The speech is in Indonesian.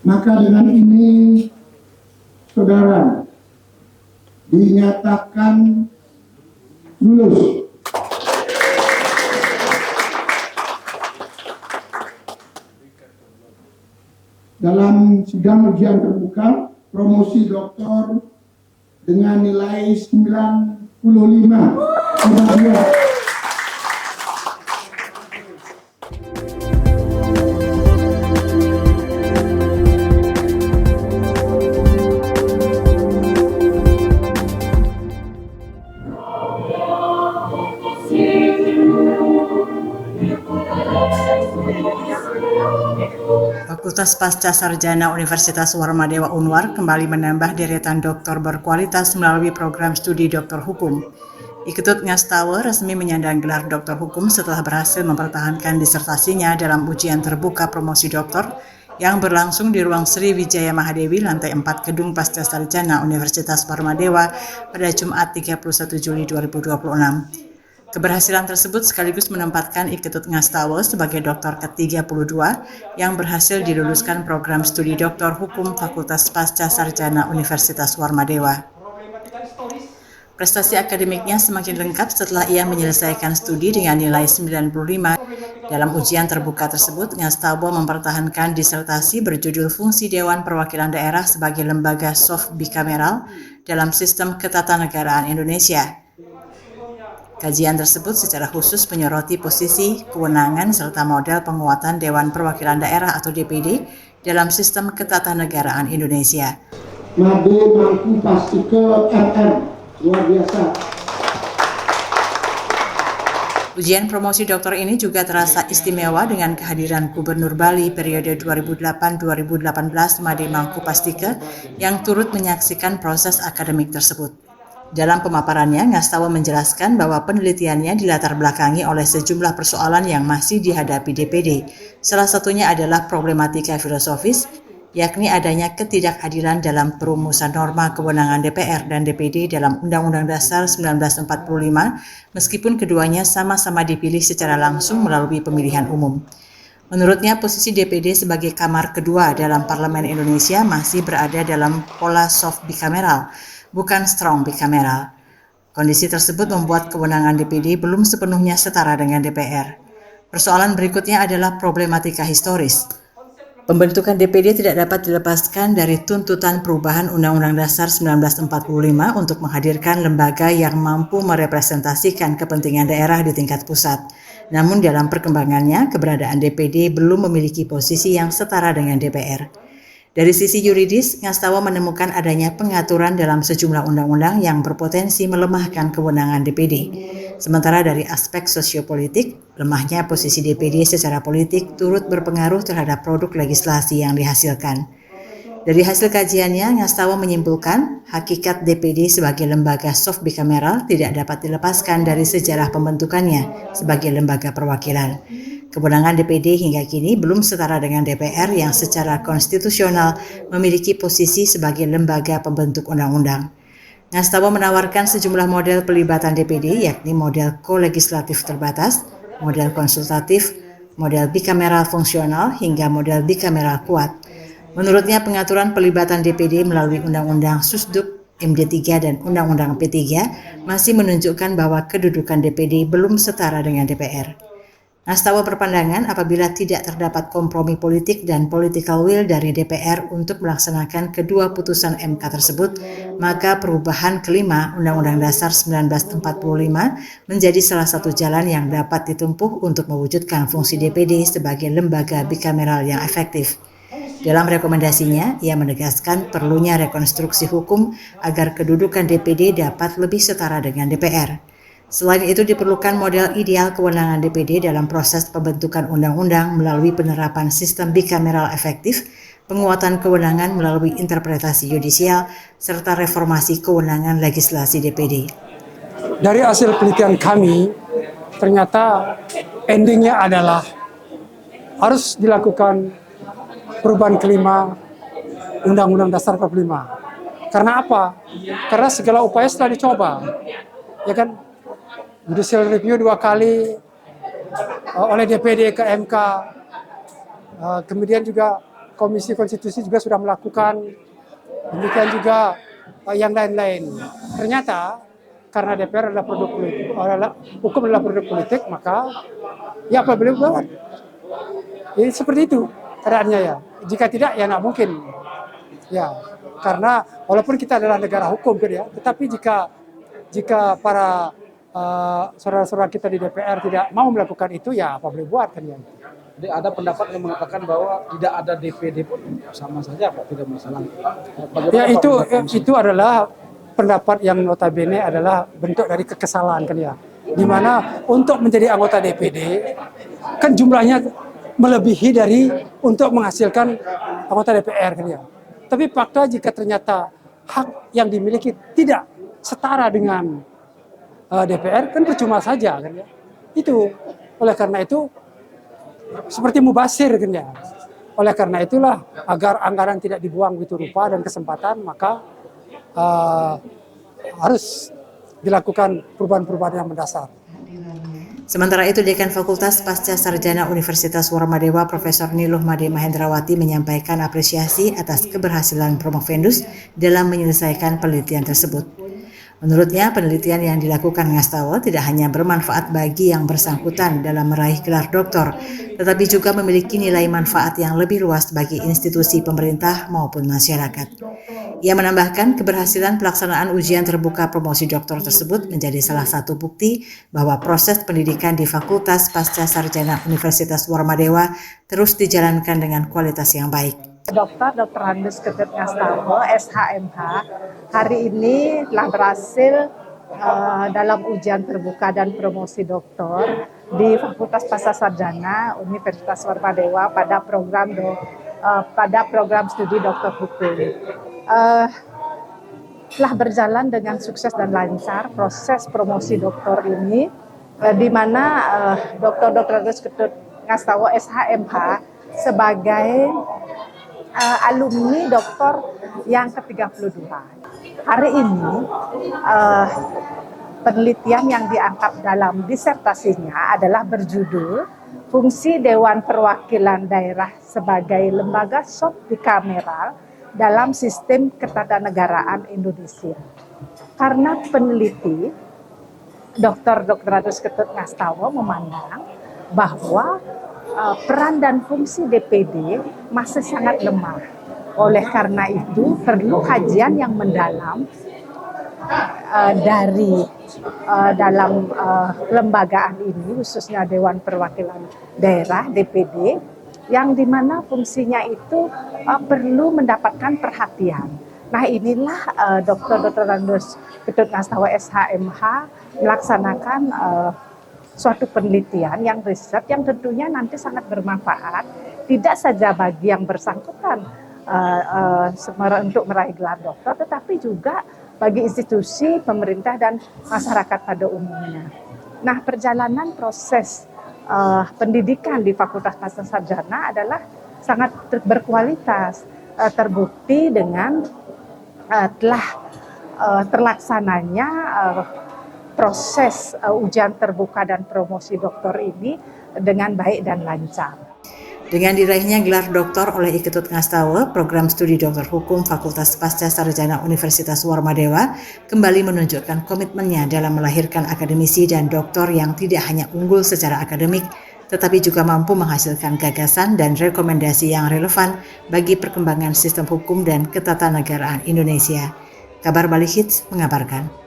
Maka dengan ini saudara dinyatakan lulus. Dalam sidang ujian terbuka promosi doktor dengan nilai 95. Fakultas Pasca Sarjana Universitas Warmadewa Unwar kembali menambah deretan doktor berkualitas melalui program studi doktor hukum. Iketut Ngastawa resmi menyandang gelar doktor hukum setelah berhasil mempertahankan disertasinya dalam ujian terbuka promosi doktor yang berlangsung di ruang Sri Wijaya Mahadewi lantai 4 Gedung Pasca Sarjana Universitas Warmadewa pada Jumat 31 Juli 2026. Keberhasilan tersebut sekaligus menempatkan Iketut Ngastawa sebagai doktor ke-32 yang berhasil diluluskan program studi doktor hukum Fakultas Pasca Sarjana Universitas Warmadewa. Prestasi akademiknya semakin lengkap setelah ia menyelesaikan studi dengan nilai 95. Dalam ujian terbuka tersebut, Ngastawa mempertahankan disertasi berjudul Fungsi Dewan Perwakilan Daerah sebagai lembaga soft bikameral dalam sistem ketatanegaraan Indonesia. Kajian tersebut secara khusus menyoroti posisi, kewenangan, serta model penguatan Dewan Perwakilan Daerah atau DPD dalam sistem ketatanegaraan Indonesia. Made mampu pasti ke MM, luar biasa. Ujian promosi doktor ini juga terasa istimewa dengan kehadiran Gubernur Bali periode 2008-2018 Made Mangku Pastike yang turut menyaksikan proses akademik tersebut. Dalam pemaparannya, Ngastawa menjelaskan bahwa penelitiannya dilatar belakangi oleh sejumlah persoalan yang masih dihadapi DPD. Salah satunya adalah problematika filosofis, yakni adanya ketidakadilan dalam perumusan norma kewenangan DPR dan DPD dalam Undang-Undang Dasar 1945, meskipun keduanya sama-sama dipilih secara langsung melalui pemilihan umum. Menurutnya, posisi DPD sebagai kamar kedua dalam Parlemen Indonesia masih berada dalam pola soft bikameral, bukan strong bikameral. Kondisi tersebut membuat kewenangan DPD belum sepenuhnya setara dengan DPR. Persoalan berikutnya adalah problematika historis. Pembentukan DPD tidak dapat dilepaskan dari tuntutan perubahan Undang-Undang Dasar 1945 untuk menghadirkan lembaga yang mampu merepresentasikan kepentingan daerah di tingkat pusat. Namun dalam perkembangannya, keberadaan DPD belum memiliki posisi yang setara dengan DPR. Dari sisi yuridis, Ngastawa menemukan adanya pengaturan dalam sejumlah undang-undang yang berpotensi melemahkan kewenangan DPD. Sementara dari aspek sosiopolitik, lemahnya posisi DPD secara politik turut berpengaruh terhadap produk legislasi yang dihasilkan. Dari hasil kajiannya, Ngastawa menyimpulkan hakikat DPD sebagai lembaga soft bikameral tidak dapat dilepaskan dari sejarah pembentukannya sebagai lembaga perwakilan. Kewenangan DPD hingga kini belum setara dengan DPR yang secara konstitusional memiliki posisi sebagai lembaga pembentuk undang-undang. Ngastawa menawarkan sejumlah model pelibatan DPD, yakni model ko-legislatif terbatas, model konsultatif, model bikameral fungsional, hingga model bikameral kuat. Menurutnya, pengaturan pelibatan DPD melalui Undang-Undang Susduk, MD3 dan Undang-Undang P3 masih menunjukkan bahwa kedudukan DPD belum setara dengan DPR. Ngastawa berpandangan apabila tidak terdapat kompromi politik dan political will dari DPR untuk melaksanakan kedua putusan MK tersebut, maka perubahan kelima Undang-Undang Dasar 1945 menjadi salah satu jalan yang dapat ditempuh untuk mewujudkan fungsi DPD sebagai lembaga bikameral yang efektif. Dalam rekomendasinya, ia menegaskan perlunya rekonstruksi hukum agar kedudukan DPD dapat lebih setara dengan DPR. Selain itu diperlukan model ideal kewenangan DPD dalam proses pembentukan undang-undang melalui penerapan sistem bikameral efektif, penguatan kewenangan melalui interpretasi yudisial, serta reformasi kewenangan legislasi DPD. Dari hasil penelitian kami, ternyata endingnya adalah harus dilakukan perubahan kelima Undang-Undang Dasar 45. Karena apa? Karena segala upaya sudah dicoba, ya kan? Judicial review 2 kali oleh DPD ke MK, kemudian juga Komisi Konstitusi juga sudah melakukan, demikian juga yang lain-lain. Ternyata karena DPR adalah produk politik, hukum adalah produk politik, maka ya apa boleh buat. Jadi seperti itu keadaannya ya. Jika tidak ya nggak mungkin. Ya, karena walaupun kita adalah negara hukum ya, tetapi jika para saudara-saudara kita di DPR tidak mau melakukan itu, ya apa boleh buat kan ya. Jadi ada pendapat yang mengatakan bahwa tidak ada DPD pun sama saja Pak, tidak masalah. Ya itu adalah pendapat yang notabene adalah bentuk dari kekesalan kan ya. Di mana untuk menjadi anggota DPD kan jumlahnya melebihi dari untuk menghasilkan anggota DPR kan ya. Tapi fakta jika ternyata hak yang dimiliki tidak setara dengan DPR kan percuma saja kan ya. Itu oleh karena itu seperti mubasir kan ya. Oleh karena itulah agar anggaran tidak dibuang begitu rupa dan kesempatan, maka harus dilakukan perubahan-perubahan yang mendasar. Sementara itu, Dekan Fakultas Pasca Sarjana Universitas Warmadewa Profesor Niluh Made Mahendrawati menyampaikan apresiasi atas keberhasilan Promovendus dalam menyelesaikan penelitian tersebut. Menurutnya, penelitian yang dilakukan Ngastawa tidak hanya bermanfaat bagi yang bersangkutan dalam meraih gelar doktor, tetapi juga memiliki nilai manfaat yang lebih luas bagi institusi pemerintah maupun masyarakat. Ia menambahkan keberhasilan pelaksanaan ujian terbuka promosi doktor tersebut menjadi salah satu bukti bahwa proses pendidikan di Fakultas Pasca Sarjana Universitas Warmadewa terus dijalankan dengan kualitas yang baik. Dr. Andes Ketut Ngastawa, SHMH, hari ini telah berhasil dalam ujian terbuka dan promosi doktor di Fakultas Pasca Sarjana Universitas Warmadewa pada program studi doktor hukum. Telah berjalan dengan sukses dan lancar proses promosi doktor ini, di mana Dr. Andes Ketut Ngastawa, SHMH, sebagai alumni doktor yang ke-32. Hari ini penelitian yang diangkat dalam disertasinya adalah berjudul Fungsi Dewan Perwakilan Daerah sebagai lembaga sub-bikameral dalam sistem ketatanegaraan Indonesia. Karena peneliti Dr. Andes Ketut Ngastawa memandang bahwa peran dan fungsi DPD masih sangat lemah. Oleh karena itu perlu kajian yang mendalam dari dalam kelembagaan ini, khususnya Dewan Perwakilan Daerah DPD, yang dimana fungsinya itu perlu mendapatkan perhatian. Nah, inilah Dr. Andes Ketut Ngastawa, SHMH melaksanakan suatu penelitian yang riset yang tentunya nanti sangat bermanfaat, tidak saja bagi yang bersangkutan untuk meraih gelar doktor, tetapi juga bagi institusi, pemerintah, dan masyarakat pada umumnya. Nah, perjalanan proses pendidikan di Fakultas Pasca Sarjana adalah sangat berkualitas, terbukti dengan telah terlaksananya proses ujian terbuka dan promosi doktor ini dengan baik dan lancar. Dengan diraihnya gelar doktor oleh Ketut Ngastawa, program studi doktor hukum Fakultas Pasca Sarjana Universitas Warmadewa kembali menunjukkan komitmennya dalam melahirkan akademisi dan doktor yang tidak hanya unggul secara akademik, tetapi juga mampu menghasilkan gagasan dan rekomendasi yang relevan bagi perkembangan sistem hukum dan ketatanegaraan Indonesia. Kabar Bali Hits mengabarkan.